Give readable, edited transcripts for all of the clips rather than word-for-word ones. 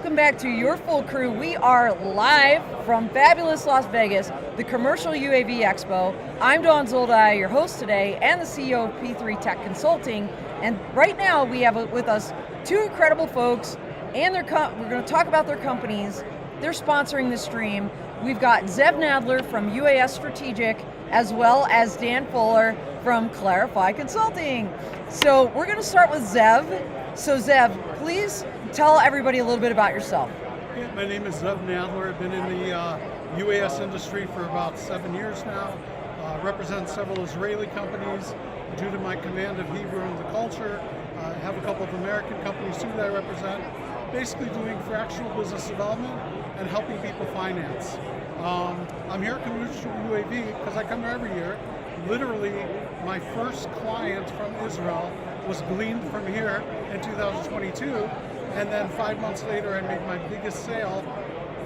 welcome back to your full crew. We are live from fabulous Las Vegas, the Commercial UAV Expo. I'm Dawn Zoldi, your host today, and the CEO of P3 Tech Consulting. And right now we have with us two incredible folks, and we're going to talk about their companies. They're sponsoring the stream. We've got Zev Nadler from UAS Strategic, as well as Dan Fuller from Clarify Consulting. So we're going to start with Zev. So Zev, please tell everybody a little bit about yourself. Yeah, my name is Zev Nadler. I've been in the UAS industry for about 7 years now. Represent several Israeli companies due to my command of Hebrew and the culture. I have a couple of American companies too that I represent. Basically doing fractional business development and helping people finance. I'm here at Commercial UAV because I come here every year. Literally, my first client from Israel was gleaned from here in 2022, and then 5 months later I made my biggest sale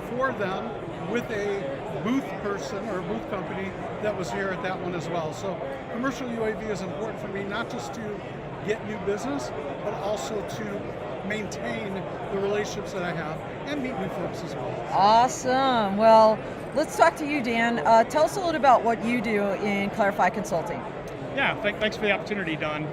for them with a booth person or a booth company that was here at that one as well. So Commercial UAV is important for me, not just to get new business, but also to maintain the relationships that I have and meet new folks as well. Awesome. Well, let's talk to you, Dan. Tell us a little about what you do in Clarify Consulting. Yeah, thanks for the opportunity, Don.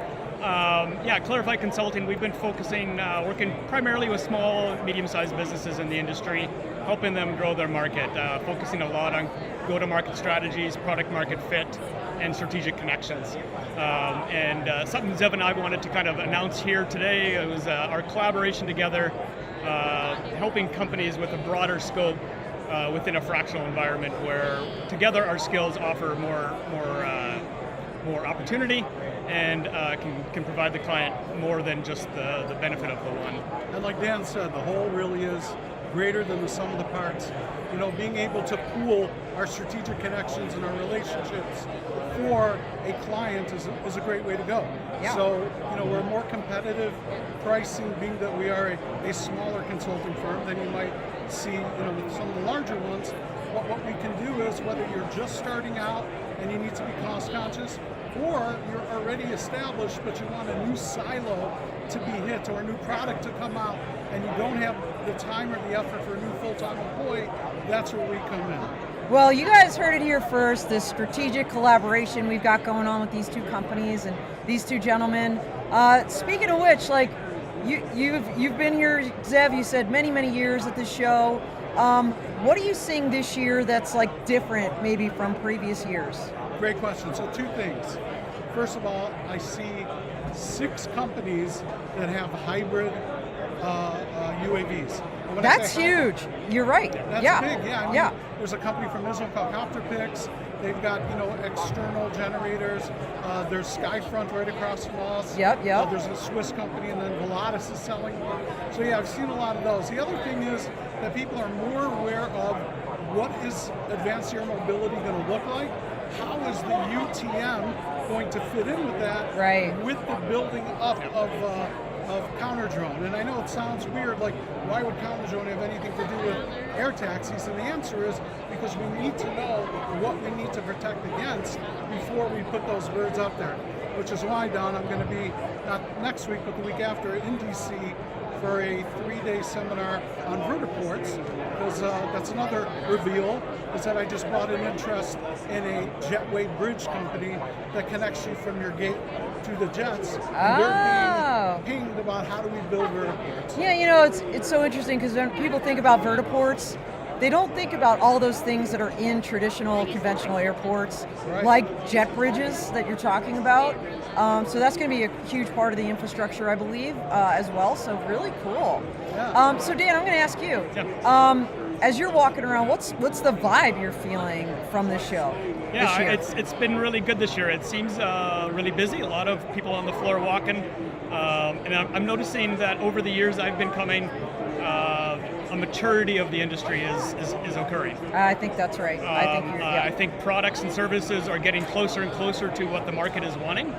Clarify Consulting, we've been focusing, working primarily with small, medium-sized businesses in the industry, helping them grow their market, focusing a lot on go-to-market strategies, product market fit, and strategic connections. Something Zev and I wanted to kind of announce here today, it was our collaboration together, helping companies with a broader scope within a fractional environment where together our skills offer more opportunity and can provide the client more than just the benefit of the one. And like Dan said, the whole really is greater than the sum of the parts. You know, being able to pool our strategic connections and our relationships for a client is a great way to go. Yeah. So, you know, we're more competitive pricing, being that we are a smaller consulting firm than you might see, you know, with some of the larger ones. What we can do is, whether you're just starting out and you need to be cost conscious, or you're already established but you want a new silo to be hit or a new product to come out and you don't have the time or the effort for a new full-time employee, that's where we come in. Well, you guys heard it here first, this strategic collaboration we've got going on with these two companies and these two gentlemen. Speaking of which, like, you've been here, Zev, you said many years at this show. What are you seeing this year that's like different maybe from previous years? Great question. So two things. First of all, I see 6 companies that have hybrid UAVs. That's huge. You're right. That's big. Yeah. I mean, there's a company from Israel called Copterpix. They've got, you know, external generators. There's Skyfront right across from us. Yep. There's a Swiss company, and then Volatus is selling one. So yeah, I've seen a lot of those. The other thing is that people are more aware of what is advanced air mobility going to look like. How is the UTM going to fit in with that? Right. With the building up of counter drone. And I know it sounds weird, like, why would counter drone have anything to do with air taxis? And the answer is because we need to know what we need to protect against before we put those birds up there. Which is why, Don, I'm going to be, not next week, but the week after, in DC for a 3-day seminar on vertiports, because that's another reveal, is that I just brought an interest in a jetway bridge company that connects you from your gate to the jets. And they're being pinged about how do we build vertiports. Yeah, you know, it's so interesting because when people think about vertiports, they don't think about all those things that are in traditional conventional airports, right, like jet bridges that you're talking about. So that's going to be a huge part of the infrastructure, I believe, as well. So really cool. Yeah. So Dan, I'm going to ask you. Yeah. As you're walking around, what's the vibe you're feeling from this show? Yeah, this year? it's been really good this year. It seems really busy. A lot of people on the floor walking, and I'm noticing that over the years I've been coming, a maturity of the industry is occurring. I think that's right. I think products and services are getting closer and closer to what the market is wanting.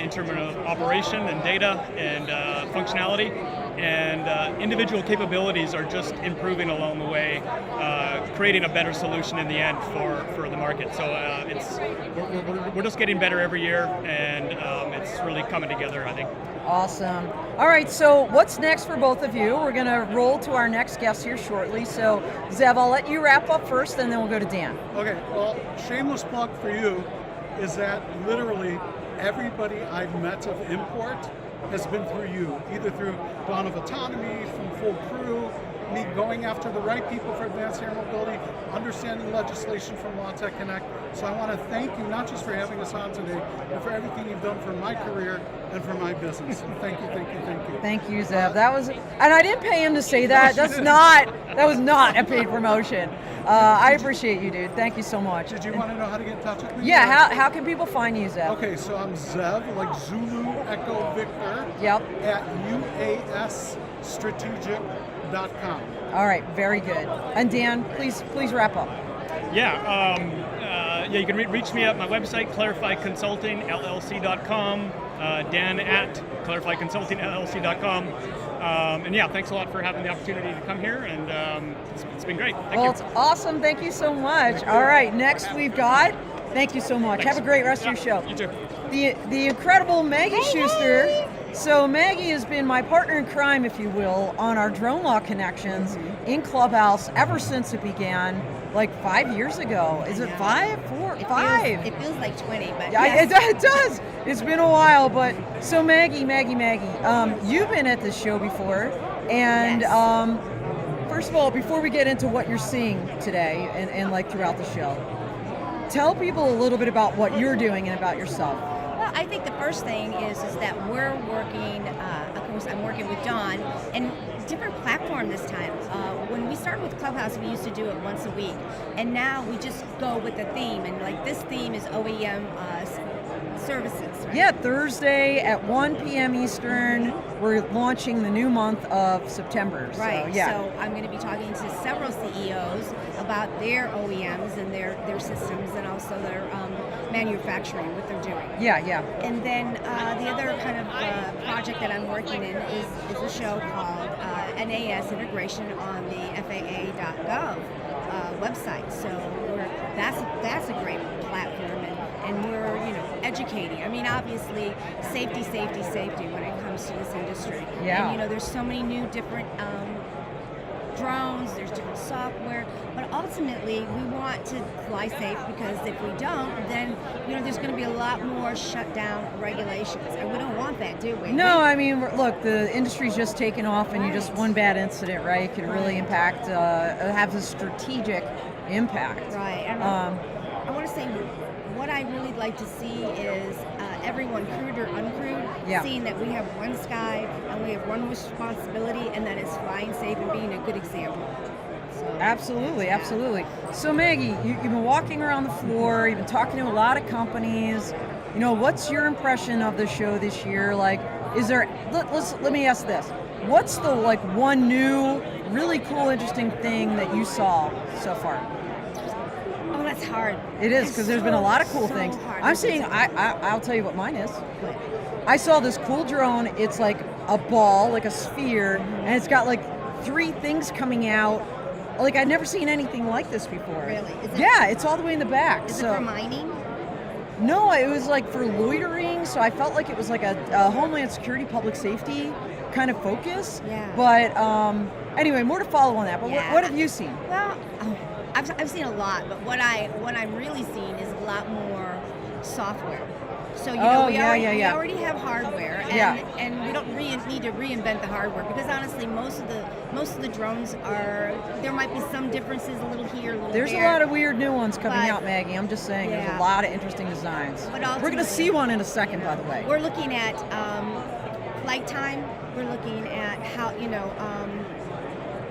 in terms of operation and data and functionality. And individual capabilities are just improving along the way, creating a better solution in the end for the market. So we're just getting better every year, and it's really coming together, I think. Awesome. All right, so what's next for both of you? We're going to roll to our next guest here shortly. So, Zev, I'll let you wrap up first, and then we'll go to Dan. Okay, well, shameless plug for you is that literally everybody I've met of import has been through you, either through Dawn of Autonomy, from Full Crew, me going after the right people for advanced air mobility, understanding legislation from Law Tech Connect. So I want to thank you not just for having us on today, but for everything you've done for my career and for my business. So thank you, thank you, thank you. Thank you, Zev. That was, and I didn't pay him to say that. That was not a paid promotion. I appreciate you, dude. Thank you so much. Did you want to know how to get in touch with me? Yeah, how can people find you, Zev? Okay, so I'm Zev, like Zulu Echo Victor, Yep. at uasstrategic.com. All right, very good. And Dan, please wrap up. Yeah, you can reach me at my website, clarifyconsultingllc.com, Dan at clarifyconsultingllc.com. And yeah, thanks a lot for having the opportunity to come here, and it's been great. Thank you. It's awesome. Thank you so much. All right, next we've got, thank you so much. Thanks. Have a great rest of your show. You too. The incredible Maggie Schuster. So Maggie has been my partner in crime, if you will, on our drone law connections in Clubhouse ever since it began, like 5 years ago. Is it 5? 4? 5? It feels like 20, but Yeah, yes. it does. It's been a while, but so Maggie, you've been at this show before, and Yes. First of all, before we get into what you're seeing today and like throughout the show, tell people a little bit about what you're doing and about yourself. Well, I think the first thing is that we're working, of course I'm working with Dawn, and different platform this time. When we started with Clubhouse, we used to do it once a week, and now we just go with the theme, and like this theme is OEM services. Right? Yeah, Thursday at 1 p.m. Eastern, we're launching the new month of September. Right, So, yeah. so I'm going to be talking to several CEOs about their OEMs and their systems, and also their manufacturing, what they're doing. Yeah. And then the other kind of project that I'm working in is a show called NAS Integration on the FAA.gov website. So that's a great platform, and we're educating. I mean, obviously, safety when it comes to this industry. Yeah. And there's so many new different drones, there's different software, but ultimately we want to fly safe, because if we don't, then there's going to be a lot more shutdown regulations, and we don't want that, do we? No, I mean, look, the industry's just taken off, and you just one bad incident, right, could really impact, have a strategic impact. Right. And I want to say what I really like to see is everyone, crewed or uncrewed, seeing that we have one sky and we have one responsibility, and that is flying safe and being a good example. So, Absolutely. So Maggie, you've been walking around the floor, you've been talking to a lot of companies. What's your impression of the show this year? Like, is there, let me ask this. What's the one new, really cool, interesting thing that you saw so far? Oh, that's hard. It is, because there's been a lot of cool things. Hard. I'm seeing, I'll tell you what mine is. I saw this cool drone. It's like a ball, like a sphere, and it's got like 3 things coming out. Like, I'd never seen anything like this before. Really? Yeah, it's all the way in the back. Is it for mining? No, it was like for loitering, so I felt like it was like a Homeland Security, public safety kind of focus. Yeah. But anyway, more to follow on that. But Yeah. what have you seen? Well, I've seen a lot, but what I'm really seeing is a lot more software. So we already have hardware, and we don't need to reinvent the hardware, because honestly, most of the drones there might be some differences, a little here, a little There's there. a lot of weird new ones coming But- out, Maggie. I'm just saying, there's a Yeah. lot of interesting designs. But We're going to ultimately- see one in a second, by the way. We're looking at flight time. We're looking at how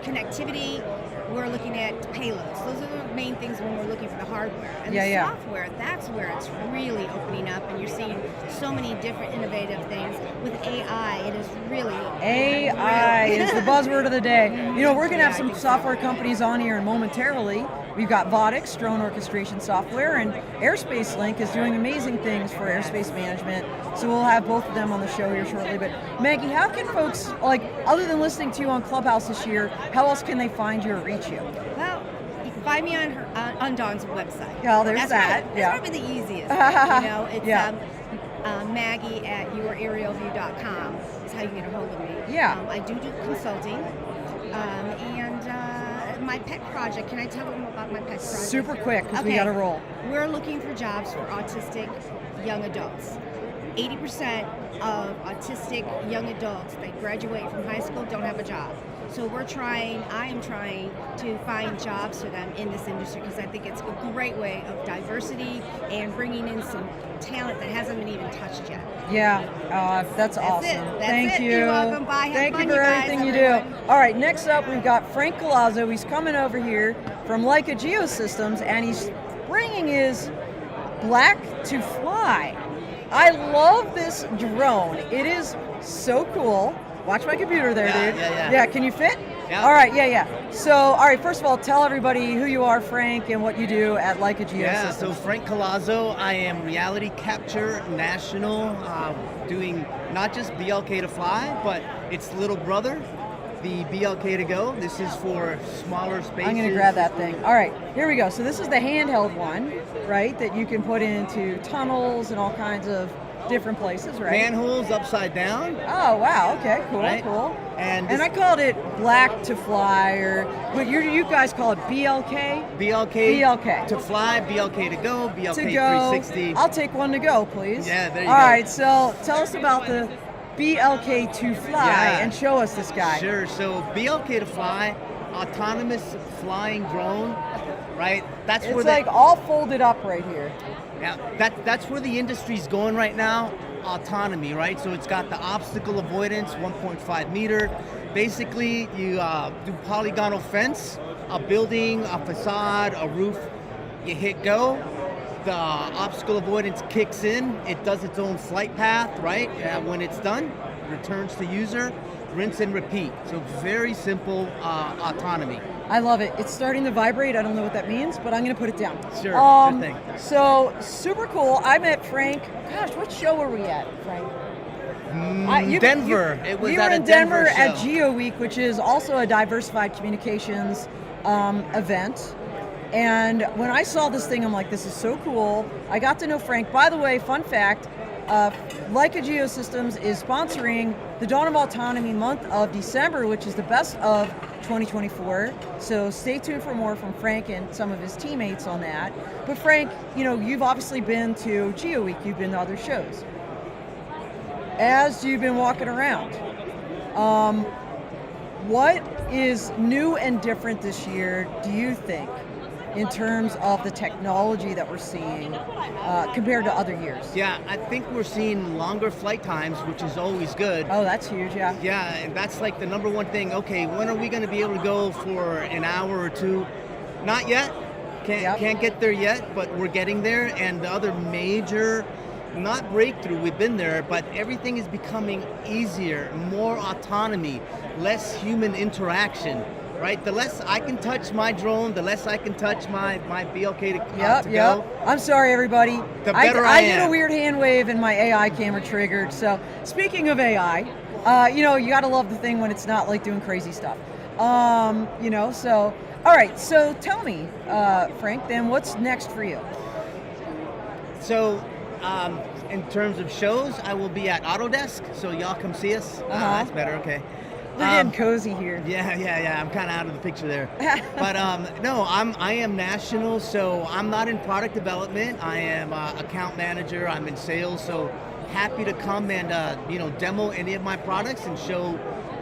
connectivity. We're looking at payloads. Those are the main things when we're looking for the hardware. And the software, that's where it's really opening up, and you're seeing so many different innovative things. With AI, it is really... AI is the buzzword of the day. We're going to have some software companies on here momentarily, We've got Vodix, drone orchestration software, and Airspace Link is doing amazing things for airspace management. So we'll have both of them on the show here shortly. But Maggie, how can folks, like, other than listening to you on Clubhouse this year, how else can they find you or reach you? Well, you can find me on Dawn's website. Yeah, there's that. That's probably the easiest. It's Maggie at youraerialview.com is how you get a hold of me. Yeah. I do consulting. And my pet project, can I tell them about my pet project? Super quick, because we got to roll. We're looking for jobs for autistic young adults. 80% of autistic young adults that graduate from high school don't have a job. So I am trying to find jobs for them in this industry because I think it's a great way of diversity and bringing in some talent that hasn't been even touched yet. Yeah, that's awesome. Thank you. You're welcome. Bye. Thank you for everything you do. All right, next up we've got Frank Colazzo. He's coming over here from Leica Geosystems, and he's bringing his Black to Fly. I love this drone. It is so cool. Watch my computer there, dude. Yeah, can you fit? Yeah. All right, yeah. So, all right, first of all, tell everybody who you are, Frank, and what you do at Leica Geosystems. Yeah, so Frank Colazzo, I am reality capture national, doing not just BLK to fly, but its little brother, the BLK to go. This is for smaller spaces. I'm going to grab that thing. All right, here we go. So this is the handheld one, right, that you can put into tunnels and all kinds of different places, right? Manholes upside down. Oh, wow. Okay, cool, Right? cool. And I called it Black to Fly, but you guys call it BLK? BLK to fly, BLK to go, BLK To go. 360. I'll take one to go, please. Yeah, there you All go. right, so tell us about the BLK to Fly Yeah. and show us this guy. Sure, so BLK to fly, autonomous flying drone, right? That's It's where like all folded up right here. Yeah, that's where the industry's going right now, autonomy, right? So it's got the obstacle avoidance, 1.5 meter. Basically, you do polygonal fence, a building, a facade, a roof, you hit go, the obstacle avoidance kicks in, it does its own flight path, right? And when it's done, returns to user, rinse and repeat. So very simple autonomy. I love it. It's starting to vibrate. I don't know what that means, but I'm going to put it down. Sure, sure thing. So, super cool. I met Frank. Gosh, what show were we at, Frank? Denver. It was you at were a in Denver show. at Geo Week, which is also a diversified communications event. And when I saw this thing, I'm like, this is so cool. I got to know Frank. By the way, fun fact, Leica Geosystems is sponsoring the Dawn of Autonomy month of December, which is the best of 2024. So stay tuned for more from Frank and some of his teammates on that. But Frank, you've obviously been to Geo Week, you've been to other shows. As you've been walking around, what is new and different this year, do you think, in terms of the technology that we're seeing compared to other years? Yeah, I think we're seeing longer flight times, which is always good. Oh, that's huge, yeah. Yeah, and that's like the number one thing. Okay, when are we going to be able to go for an hour or two? Not yet. Can't get there yet, but we're getting there. And the other major, not breakthrough, we've been there, but everything is becoming easier, more autonomy, less human interaction. Right, the less I can touch my drone, the less I can touch my BLK to go. I'm sorry, everybody. The better I did am. a weird hand wave and my AI camera triggered. So speaking of AI, you gotta love the thing when it's not like doing crazy stuff. So all right. So tell me, Frank, then what's next for you? So, in terms of shows, I will be at Autodesk. So y'all come see us. That's better. Okay. We're getting cozy here. Yeah. I'm kind of out of the picture there. But no, I am national, so I'm not in product development. I am account manager. I'm in sales. So happy to come and demo any of my products and show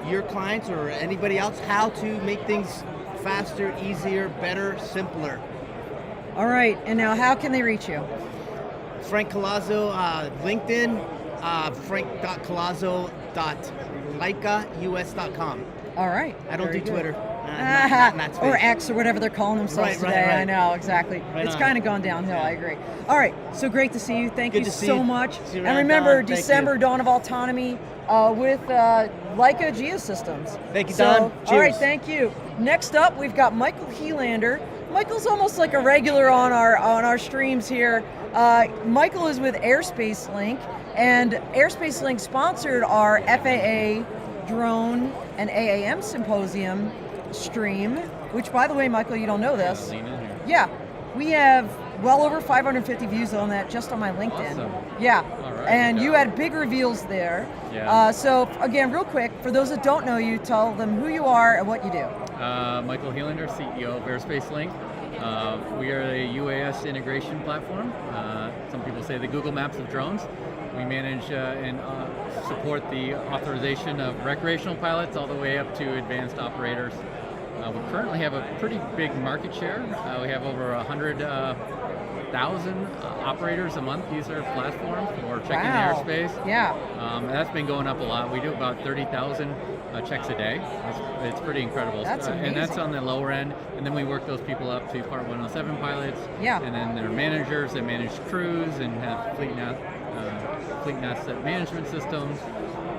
your clients or anybody else how to make things faster, easier, better, simpler. All right. And now, how can they reach you? Frank Colazzo, LinkedIn, frank.colazzo.leicaus.com. All right. I don't Very do good. Twitter. Not or X or whatever they're calling themselves today. Right. I know, exactly. Right it's on. kind of gone downhill, I agree. All right, so great to see you. Thank Good you to see so you. much. See you And around, remember, Don. Thank December, you. Dawn of Autonomy with Leica Geosystems. Thank you, So, Don. all right, Cheers. thank you. Next up, we've got Michael Helander, Michael's almost like a regular on our streams here. Michael is with Airspace Link, and Airspace Link sponsored our FAA drone and AAM symposium stream, which, by the way, Michael, you don't know this. Lean in here. Yeah, we have well over 550 views on that just on my LinkedIn. Awesome. Yeah, All right, and good you job. had big reveals there. Yeah. So again, real quick, for those that don't know you, tell them who you are and what you do. Michael Helander, CEO of Airspace Link. We are a UAS integration platform. Some people say the Google Maps of drones. We manage and support the authorization of recreational pilots all the way up to advanced operators. We currently have a pretty big market share. We have over 100,000 operators a month use our platform for checking Wow. the airspace. Yeah. And that's been going up a lot. We do about 30,000 checks a day. It's pretty incredible. That's And that's amazing. on the lower end. And then we work those people up to Part 107 pilots. Yeah. And then they're managers that manage crews and have fleet asset management systems,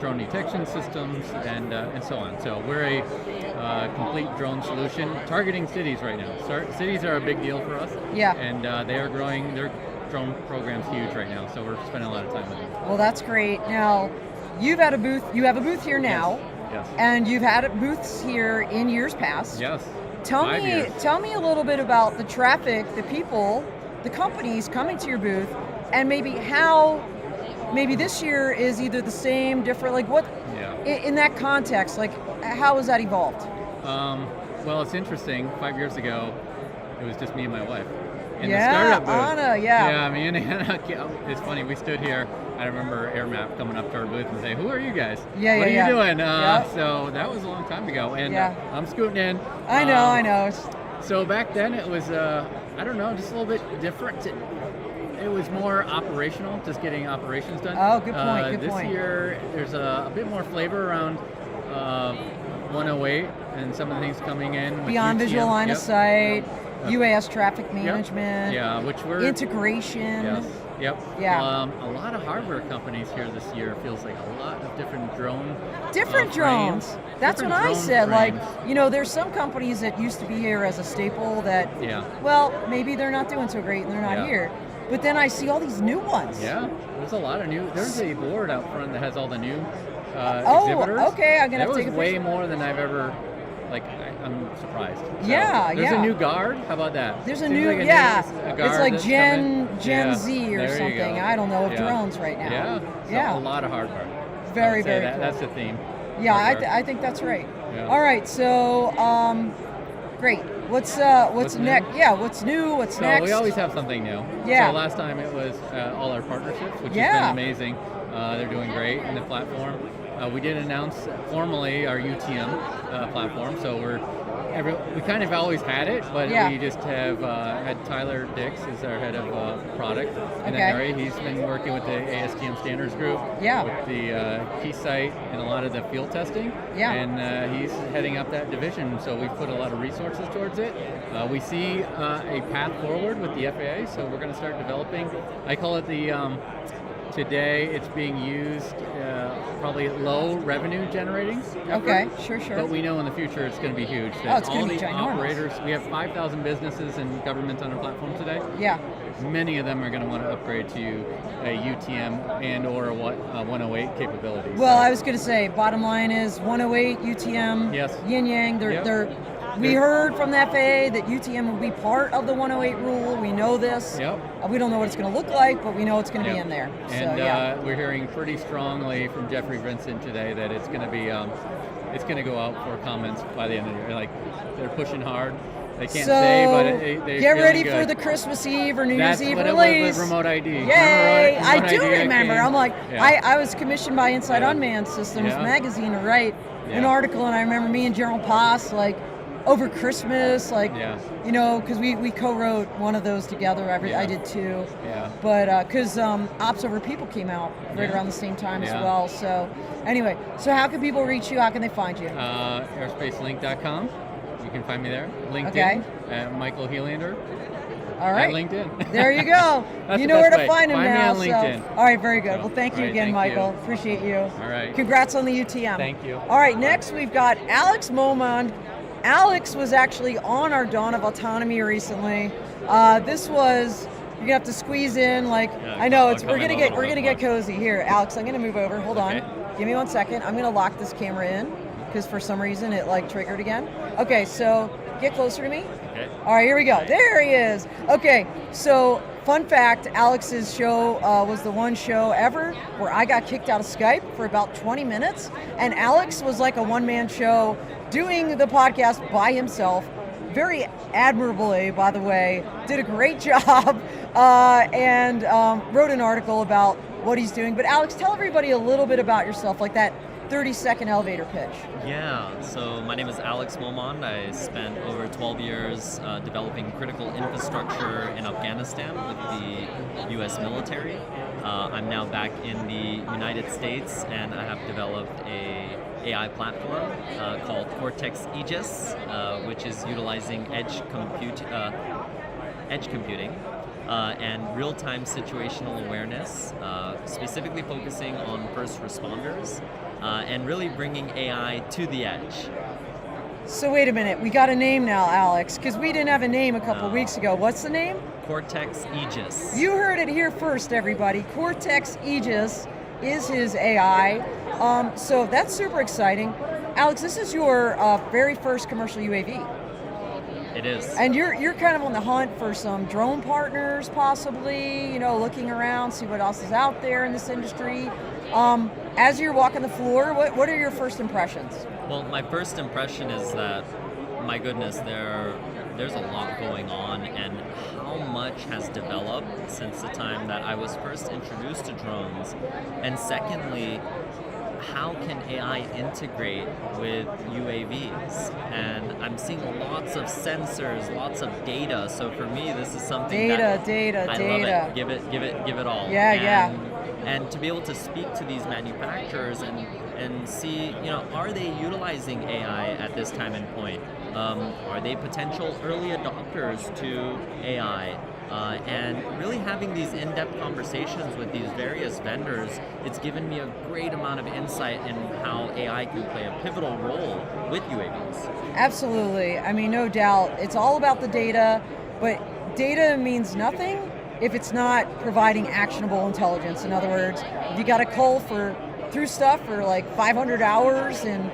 drone detection systems, and so on. So we're a complete drone solution targeting cities right now. Cities are a big deal for us. Yeah. And they are growing. Their drone program's huge right now. So we're spending a lot of time with them. Well, that's great. Now, you have a booth here now, Yes. and you've had booths here in years past. Yes. Tell 5 me years. a little bit about the traffic, the people, the companies coming to your booth, and maybe how maybe this year is either the same, different, like what Yeah. in that context, like how has that evolved? Well, it's interesting. 5 years ago, it was just me and my wife. In Yeah, the startup booth. Anna, yeah. Yeah, me and Anna. It's funny. We stood here. I remember AirMap coming up to our booth and saying, "Who are you guys? Yeah, What yeah, are yeah. you doing?" Yeah. So that was a long time ago, and Yeah. I'm scooting in. I know. So back then it was, I don't know, just a little bit different. It was more operational, just getting operations done. Oh, good point, good this point. year, there's a bit more flavor around 108 and some of the things coming in. with Beyond UTM. visual line of Yep. sight, UAS traffic Yep. management, Yeah, which we're integration. Yes. Yep. Yeah. A lot of hardware companies here this year. Feels like a lot of different drone. Different frames. drones. That's Different what I drone said. frames. Like, there's some companies that used to be here as a staple that, Yeah. well, maybe they're not doing so great and they're not Yeah. here. But then I see all these new ones. Yeah. There's a lot of new. There's a board out front that has all the new Oh, exhibitors. okay, I'm gonna have to There take a was way picture. more than I've ever. I'm surprised. So, Yeah, There's yeah. a new guard. How about that? There's a Seems new, like a yeah. guard It's like that's Gen coming. Gen Yeah, Z or there you something. go. I don't know of Yeah. drones right now. Yeah. So Yeah. a lot of hardware. Very, I would say very that, cool. That's the theme. Yeah, Hardware. I think that's right. Yeah. All right, so great. What's What's new? next? Yeah, what's new? What's So next? we always have something new. Yeah. So last time it was all our partnerships, which Yeah. has been amazing. They're doing great in the platform. We did announce formally our UTM platform. So we kind of always had it, but Yeah. we just have had Tyler Dix as our head of product in Okay. that area. He's been working with the ASTM standards group, Yeah. with the Keysight and a lot of the field testing. Yeah. And he's heading up that division, so we've put a lot of resources towards it. We see a path forward with the FAA, so we're going to start developing. I call it the today it's being used probably at low revenue generating effort. Okay, sure. But we know in the future it's going to be huge. Oh, it's gonna all be the ginormous. operators, we have 5,000 businesses and governments on our platform today. Yeah. Many of them are going to want to upgrade to a UTM and or a 108 capability. Well, So- I was going to say, bottom line is 108 UTM, Yes. yin yang. Yep. We heard from the FAA that UTM will be part of the 108 rule. We know this. Yep. We don't know what it's going to look like, but we know it's going to be Yep. in there. And so yeah. we're hearing pretty strongly from Jeffrey Vincent today that it's going to be, it's going to go out for comments by the end of the year. Like they're pushing hard. They can't so say, but they're get feeling ready good. for the Christmas Eve or New That's Year's Eve what release. it was with remote ID. Yay! Remember I remote do ID remember. came? I'm like, Yeah. I was commissioned by Inside Yeah. Unmanned Systems Yeah. magazine to write an Yeah. article, and I remember me and General Poss, like, over Christmas, like, Yeah. because we co-wrote one of those together. Yeah. I did too. Yeah. But because Ops Over People came out right Yeah. around the same time as Yeah. well. So anyway, so how can people reach you? How can they find you? Airspacelink.com. You can find me there. LinkedIn Okay. at Michael Helander. All right. At LinkedIn. There you go. That's You the know where best to way. find him Find me now. on LinkedIn. So, all right, very good. So, Well, thank you all right, again, thank you. Michael. Appreciate you. All right. Congrats on the UTM. Thank you. All right, next we've got Alex Momond, Alex was actually on our Dawn of Autonomy recently. This was, you're gonna have to squeeze in, like, Yeah, I know, I'll we're come in gonna a little get bit more. cozy. Here, Alex, I'm gonna move over, hold Okay. on. Give me 1 second, I'm gonna lock this camera in, because for some reason it like triggered again. Okay, so get closer to me. Okay. All right, here we go. There he is. Okay, so fun fact, Alex's show was the one show ever where I got kicked out of Skype for about 20 minutes, and Alex was like a one-man show doing the podcast by himself, very admirably, by the way, did a great job, and wrote an article about what he's doing. But Alex, tell everybody a little bit about yourself, like that 30-second elevator pitch. Yeah, so my name is Alex Momond. I spent over 12 years developing critical infrastructure in Afghanistan with the US military. I'm now back in the United States, and I have developed a AI platform called Cortex Aegis, which is utilizing edge computing and real-time situational awareness, specifically focusing on first responders, and really bringing AI to the edge. So wait a minute, we got a name now, Alex, because we didn't have a name a couple weeks ago. What's the name? Cortex Aegis. You heard it here first, everybody. Cortex Aegis is his AI. So that's super exciting. Alex, this is your very first commercial UAV. It is. And you're kind of on the hunt for some drone partners, possibly, you know, looking around, see what else is out there in this industry. As you're walking the floor, what are your first impressions? Well, my first impression is that, my goodness, there's a lot going on, and how much has developed since the time that I was first introduced to drones. And secondly, how can AI integrate with UAVs? And I'm seeing lots of sensors, lots of data. So for me, this is something Data. I love it. Give it all. Yeah. And to be able to speak to these manufacturers and see, you know, are they utilizing AI at this time and point? Are they potential early adopters to AI? And really having these in-depth conversations with these various vendors, it's given me a great amount of insight in how AI can play a pivotal role with UAVs. Absolutely. I mean, no doubt. It's all about the data, but data means nothing if it's not providing actionable intelligence. In other words, if you got to cull through stuff for like 500 hours and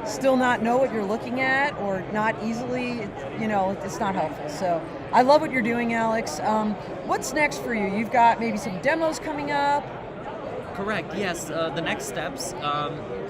still not know what you're looking at, or not easily, you know, it's not helpful. So I love what you're doing, Alex. What's next for you? You've got maybe some demos coming up. Correct, yes. The next steps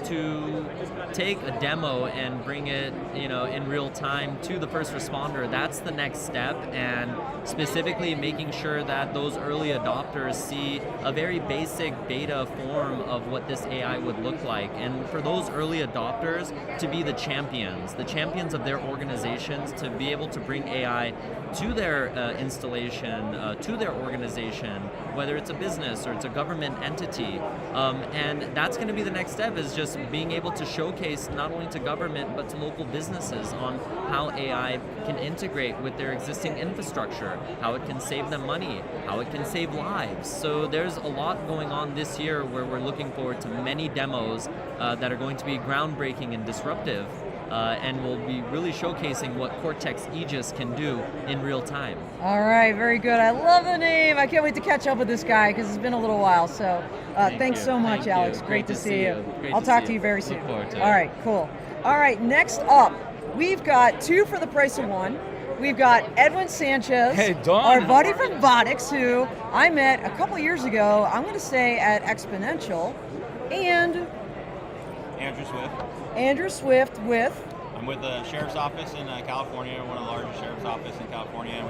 to take a demo and bring it, you know, in real time to the first responder, that's the next step, and specifically making sure that those early adopters see a very basic beta form of what this AI would look like. And for those early adopters to be the champions of their organizations, to be able to bring AI to their installation, to their organization, whether it's a business or it's a government entity. And that's going to be the next step, is just being able to showcase not only to government but to local businesses on how AI can integrate with their existing infrastructure, how it can save them money, how it can save lives. So there's a lot going on this year where we're looking forward to many demos that are going to be groundbreaking and disruptive. And we'll be really showcasing what Cortex Aegis can do in real time. All right, very good. I love the name. I can't wait to catch up with this guy because it's been a little while. So thanks so much, Thank you. Alex. Great to see you. Great I'll to talk see to you very soon. Look forward to it. All right, cool. All right, next up, we've got two for the price of one. We've got Edwin Sanchez, Hey, Dawn. our buddy from Vonix, who I met a couple years ago, I'm going to say at Exponential, and Andrew Swift with... I'm with the Sheriff's Office in California, one of the largest Sheriff's Office in California, and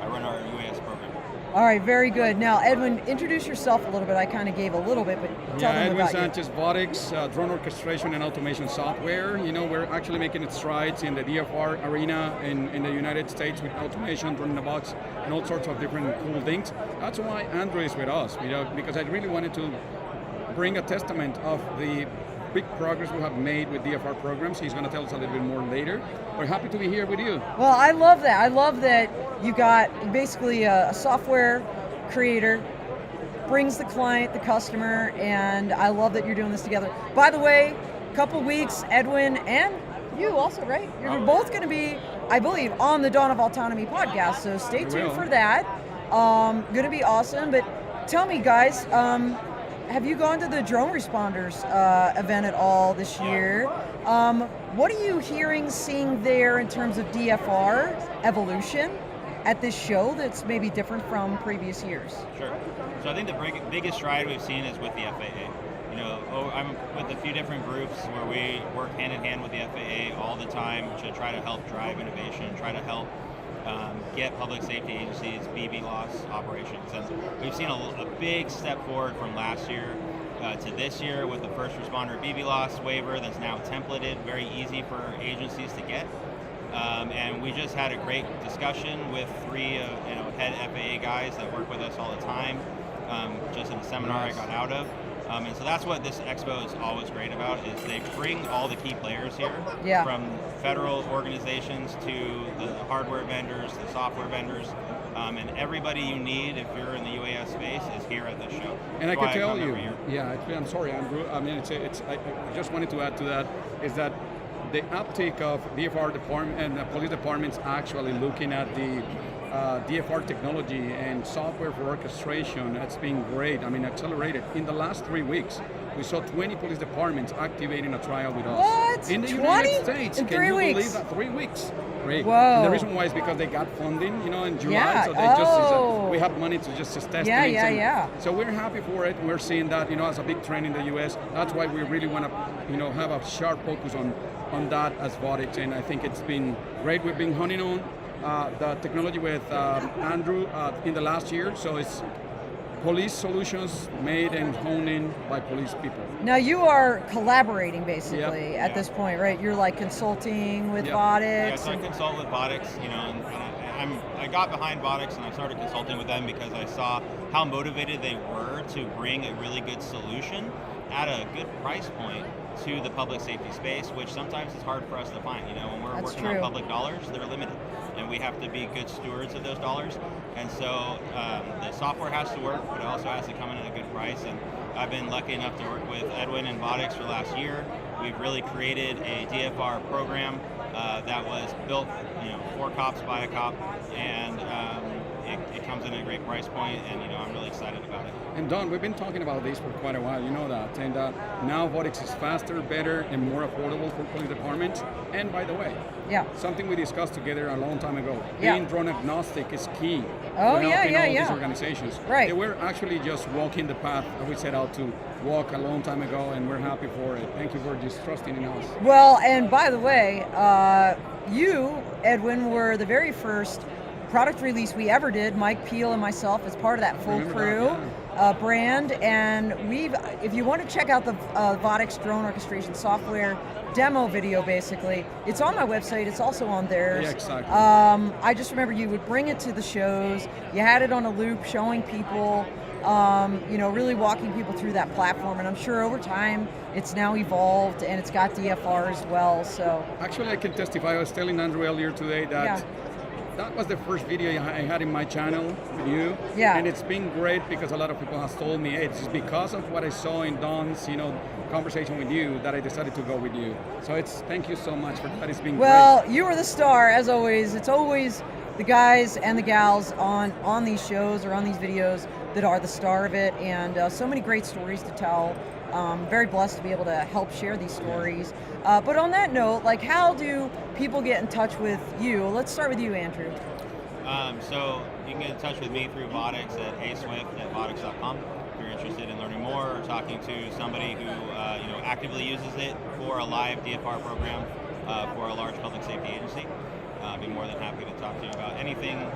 I run our UAS program. All right, very good. Now, Edwin, introduce yourself a little bit. I kind of gave a little bit, but tell them Edwin about Sanchez, Vonix, drone orchestration and automation software. You know, we're actually making strides in the DFR arena in the United States with automation, drone in the box, and all sorts of different cool things. That's why Andrew is with us, you know, because I really wanted to bring a testament of the big progress we have made with DFR programs. He's going to tell us a little bit more later. We're happy to be here with you. Well, I love that. I love that you got basically a software creator, brings the client, the customer, and I love that you're doing this together. By the way, couple weeks, Edwin and You also, right? You're both going to be, I believe, on the Dawn of Autonomy podcast, so stay tuned for that. Going to be awesome. But tell me, guys, have you gone to the Drone Responders event at all this year? What are you hearing, seeing there in terms of DFR evolution at this show that's maybe different from previous years? Sure. So I think the biggest stride we've seen is with the FAA. You know, I'm with a few different groups where we work hand in hand with the FAA all the time to try to help drive innovation, try to help get public safety agencies BB loss operations. And we've seen a big step forward from last year to this year with the first responder BB loss waiver that's now templated, very easy for agencies to get. And we just had a great discussion with three head FAA guys that work with us all the time, just in a seminar I got out of. And so that's what this expo is always great about, is they bring all the key players here, from federal organizations to the hardware vendors, the software vendors, and everybody you need if you're in the UAS space is here at this show. And I can tell you, I'm sorry, Andrew. I mean, I just wanted to add to that is that the uptake of DFR department and police departments actually looking at the DFR technology and software for orchestration has been great. I mean, accelerated. In the last 3 weeks, we saw 20 police departments activating a trial with us. What? In the 20? United States. In Can 3 you weeks? believe that? 3 weeks. Great. Whoa. And the reason why is because they got funding, in July. So they we have money to just test things. So we're happy for it. We're seeing that, as a big trend in the US. That's why we really want to, have a sharp focus on that as Vodix. And I think it's been great. We've been honing on the technology with Andrew in the last year. So it's police solutions made and honed in by police people. Now you are collaborating basically at this point, right? You're like consulting with Vodix. Yeah, so I consult with Vodix, and I got behind Vodix and I started consulting with them because I saw how motivated they were to bring a really good solution at a good price point to the public safety space, which sometimes is hard for us to find. When we're working on public dollars, they're limited, and we have to be good stewards of those dollars. And so the software has to work, but it also has to come in at a good price. And I've been lucky enough to work with Edwin and Vodix for the last year. We've really created a DFR program that was built, for cops by a cop, and it comes in at a great price point, and I'm really excited about it. And Don, we've been talking about this for quite a while, you know that, and now Vodix is faster, better, and more affordable for police departments. And by the way, something we discussed together a long time ago, being drone agnostic is key in helping all these organizations. Right. They were actually just walking the path that we set out to walk a long time ago, and we're happy for it. Thank you for just trusting in us. Well, and by the way, you, Edwin, were the very first product release we ever did, Mike Peel and myself, as part of that full crew brand. And if you want to check out the Vodix drone orchestration software demo video, basically, it's on my website. It's also on theirs. Yeah, exactly. I just remember you would bring it to the shows. You had it on a loop, showing people, really walking people through that platform. And I'm sure over time, it's now evolved and it's got DFR as well. So actually, I can testify. I was telling Andrew earlier today that. That was the first video I had in my channel with you. Yeah. And it's been great because a lot of people have told me, hey, it's because of what I saw in Don's, conversation with you that I decided to go with you. So thank you so much for that. It's been great. Well, you are the star, as always. It's always the guys and the gals on these shows or on these videos that are the star of it, and so many great stories to tell. Very blessed to be able to help share these stories. But on that note, how do people get in touch with you? Let's start with you, Andrew. So you can get in touch with me through Vodix at aswift@vodix.com. If you're interested in learning more or talking to somebody who actively uses it for a live DFR program for a large public safety agency, I'd be more than happy to talk to you about anything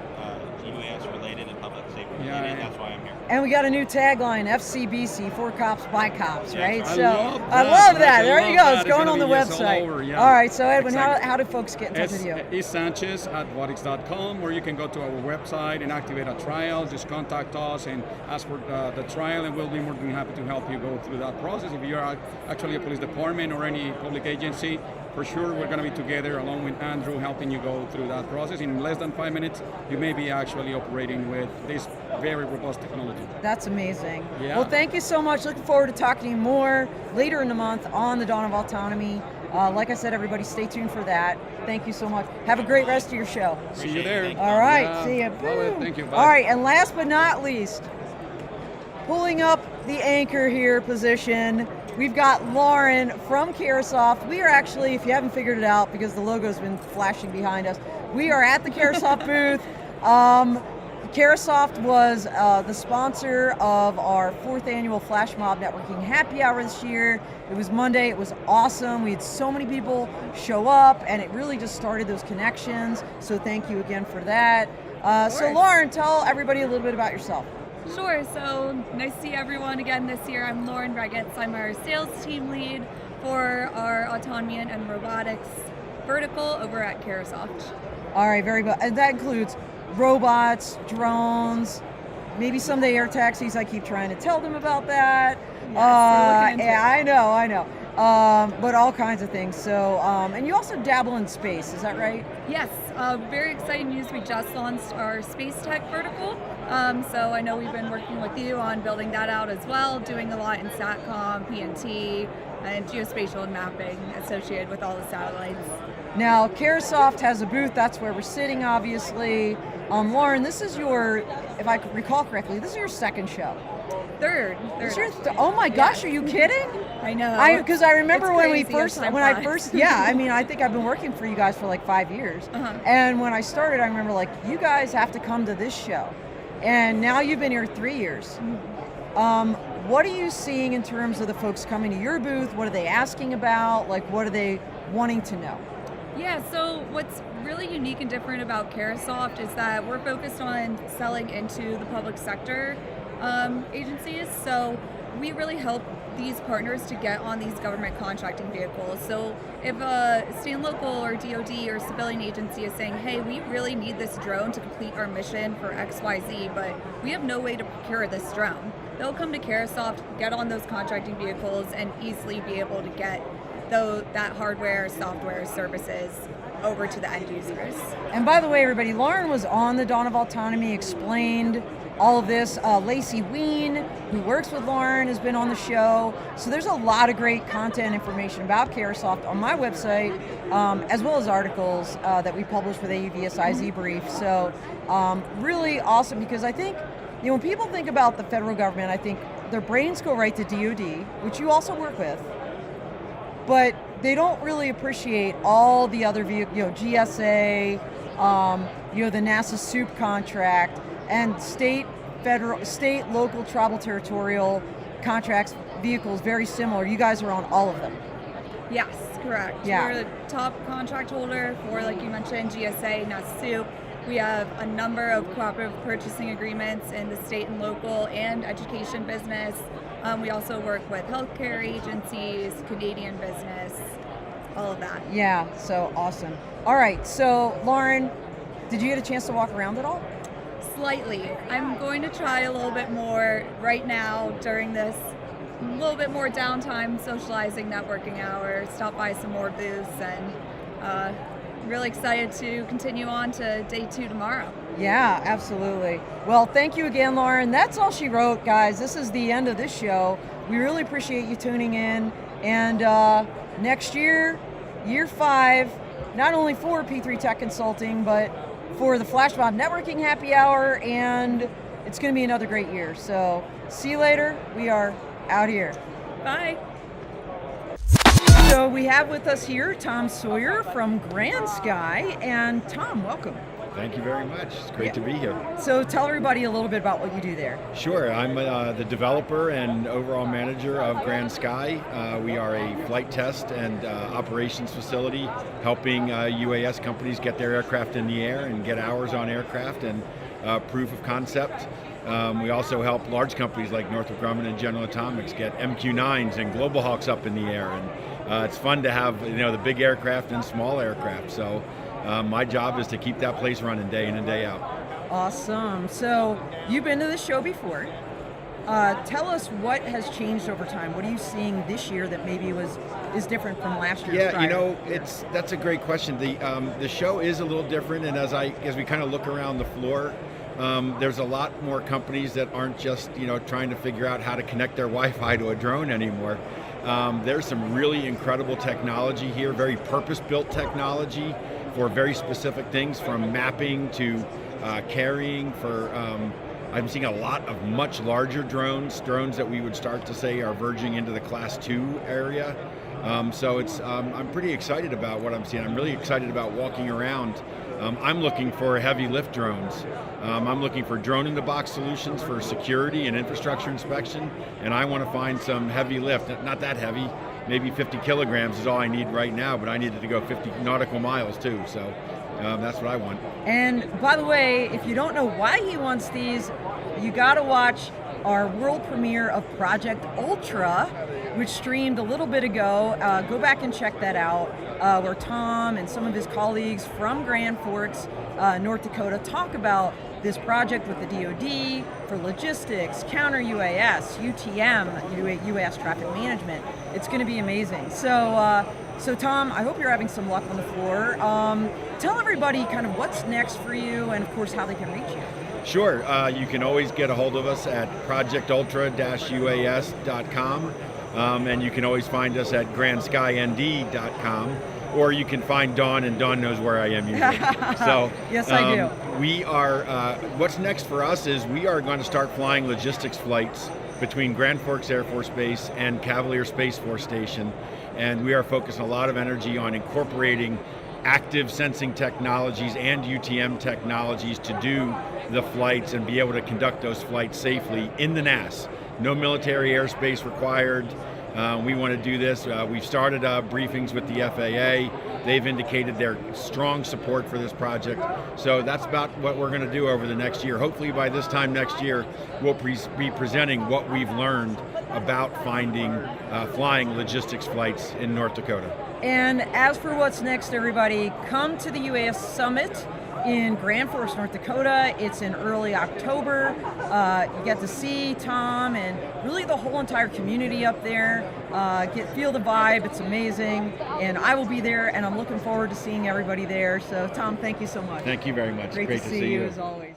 UAS related and public safety related. That's why I'm here. And we got a new tagline, FCBC, for cops by cops, right? I love that. There you go. It's going on the website. All right, so Edwin, how do folks get in touch with you? It's Sanchez@vodix.com, or you can go to our website and activate a trial. Just contact us and ask for the trial, and we'll be more than happy to help you go through that process. If you're actually a police department or any public agency, for sure we're going to be together along with Andrew helping you go through that process. In less than 5 minutes, you may be actually operating with this very robust technology. That's amazing. Yeah. Well, thank you so much. Looking forward to talking to you more later in the month on the Dawn of Autonomy. Like I said, everybody stay tuned for that. Thank you so much. Have a great rest of your show. See you there. All right, Yeah. see you. Love it. Thank you. Bye. All right, and last but not least, pulling up the anchor here position, we've got Lauren from Caresoft. We are actually, if you haven't figured it out, because the logo's been flashing behind us, we are at the Caresoft booth. Caresoft was the sponsor of our 4th annual Flash Mob Networking Happy Hour this year. It was Monday. It was awesome. We had so many people show up, and it really just started those connections. So thank you again for that. So Lauren, tell everybody a little bit about yourself. Sure, so nice to see everyone again this year. I'm Lauren Regetz. I'm our sales team lead for our autonomy and robotics vertical over at Caresoft. All right, very good. And that includes robots, drones, maybe someday air taxis. I keep trying to tell them about that. Yeah, I know. But all kinds of things. So, and you also dabble in space, is that right? Yes, very exciting news. We just launched our space tech vertical. So I know we've been working with you on building that out as well, doing a lot in SATCOM, PNT, and geospatial mapping associated with all the satellites. Now, Caresoft has a booth. That's where we're sitting, obviously. Lauren, this is your, if I recall correctly, this is your second show. Third. Oh my gosh, are you kidding? I know. Because I remember It's when crazy I first, yeah, I mean, I think I've been working for you guys for like 5 years. And when I started, I remember like, you guys have to come to this show. And now you've been here 3 years. What are you seeing in terms of the folks coming to your booth? What are they asking about? Like, what are they wanting to know? Yeah, so what's really unique and different about Caresoft is that we're focused on selling into the public sector agencies. So we really help these partners to get on these government contracting vehicles. So if a state and local or DoD or civilian agency is saying, hey, we really need this drone to complete our mission for XYZ, but we have no way to procure this drone, they'll come to Caresoft, get on those contracting vehicles, and easily be able to get that hardware, software, services over to the end users. And by the way, everybody, Lauren was on the Dawn of Autonomy, explained all of this. Lacey Ween, who works with Lauren, has been on the show. So there's a lot of great content information about Caresoft on my website, as well as articles that we publish with AUVSIZ Brief. So really awesome, because I think, when people think about the federal government, I think their brains go right to DoD, which you also work with, but they don't really appreciate all the other GSA, the NASA SOUP contract, and state, local, tribal, territorial contracts, vehicles, very similar. You guys are on all of them. Yes, correct. Yeah. We're the top contract holder for, like you mentioned, GSA, NASA SOUP. We have a number of cooperative purchasing agreements in the state and local and education business. We also work with healthcare agencies, Canadian business, all of that. Yeah, so awesome. All right, so Lauren, did you get a chance to walk around at all? Slightly. I'm going to try a little bit more right now during this little bit more downtime, socializing, networking hour, stop by some more booths, and really excited to continue on to day 2 tomorrow. Yeah, absolutely. Well, thank you again, Lauren. That's all she wrote, guys. This is the end of this show. We really appreciate you tuning in. And next year, year 5, not only for P3 Tech Consulting, but for the Flash Mob Networking Happy Hour, and it's going to be another great year. So see you later. We are out here. Bye. So we have with us here Tom Sawyer from Grand Sky, and Tom, welcome. Thank you very much. It's great to be here. So tell everybody a little bit about what you do there. Sure. I'm the developer and overall manager of Grand Sky. We are a flight test and operations facility helping UAS companies get their aircraft in the air and get hours on aircraft and proof of concept. We also help large companies like Northrop Grumman and General Atomics get MQ-9s and Global Hawks up in the air. And it's fun to have the big aircraft and small aircraft. So my job is to keep that place running day in and day out. Awesome. So you've been to the show before. Tell us what has changed over time. What are you seeing this year that maybe is different from last year? Yeah, that's a great question. The show is a little different, and as we kind of look around the floor, there's a lot more companies that aren't just trying to figure out how to connect their Wi-Fi to a drone anymore. There's some really incredible technology here, very purpose-built technology for very specific things, from mapping to carrying for. I'm seeing a lot of much larger drones that we would start to say are verging into the Class 2 area. So it's, I'm pretty excited about what I'm seeing. I'm really excited about walking around. I'm looking for heavy lift drones. I'm looking for drone-in-the-box solutions for security and infrastructure inspection, and I want to find some heavy lift, not that heavy, maybe 50 kilograms is all I need right now, but I needed to go 50 nautical miles too, so that's what I want. And by the way, if you don't know why he wants these, you gotta watch our world premiere of Project Ultra, which streamed a little bit ago. Go back and check that out, where Tom and some of his colleagues from Grand Forks, North Dakota, talk about this project with the DoD for logistics, counter UAS, UTM, UAS traffic management. It's going to be amazing. So Tom, I hope you're having some luck on the floor. Tell everybody kind of what's next for you, and of course how they can reach you. Sure, you can always get a hold of us at projectultra-uas.com, and you can always find us at grandskynd.com, or you can find Dawn, and Dawn knows where I am usually. So yes, I do. We are, what's next for us is we are going to start flying logistics flights between Grand Forks Air Force Base and Cavalier Space Force Station, and we are focusing a lot of energy on incorporating active sensing technologies and UTM technologies to do the flights and be able to conduct those flights safely in the NAS. No military airspace required. We want to do this. We've started briefings with the FAA. They've indicated their strong support for this project. So that's about what we're going to do over the next year. Hopefully by this time next year, we'll be presenting what we've learned about flying logistics flights in North Dakota. And as for what's next, everybody, come to the UAS Summit in Grand Forks, North Dakota. It's in early October. You get to see Tom and really the whole entire community up there. Feel the vibe. It's amazing. And I will be there, and I'm looking forward to seeing everybody there. So Tom, thank you so much. Thank you very much. Great to see you as always.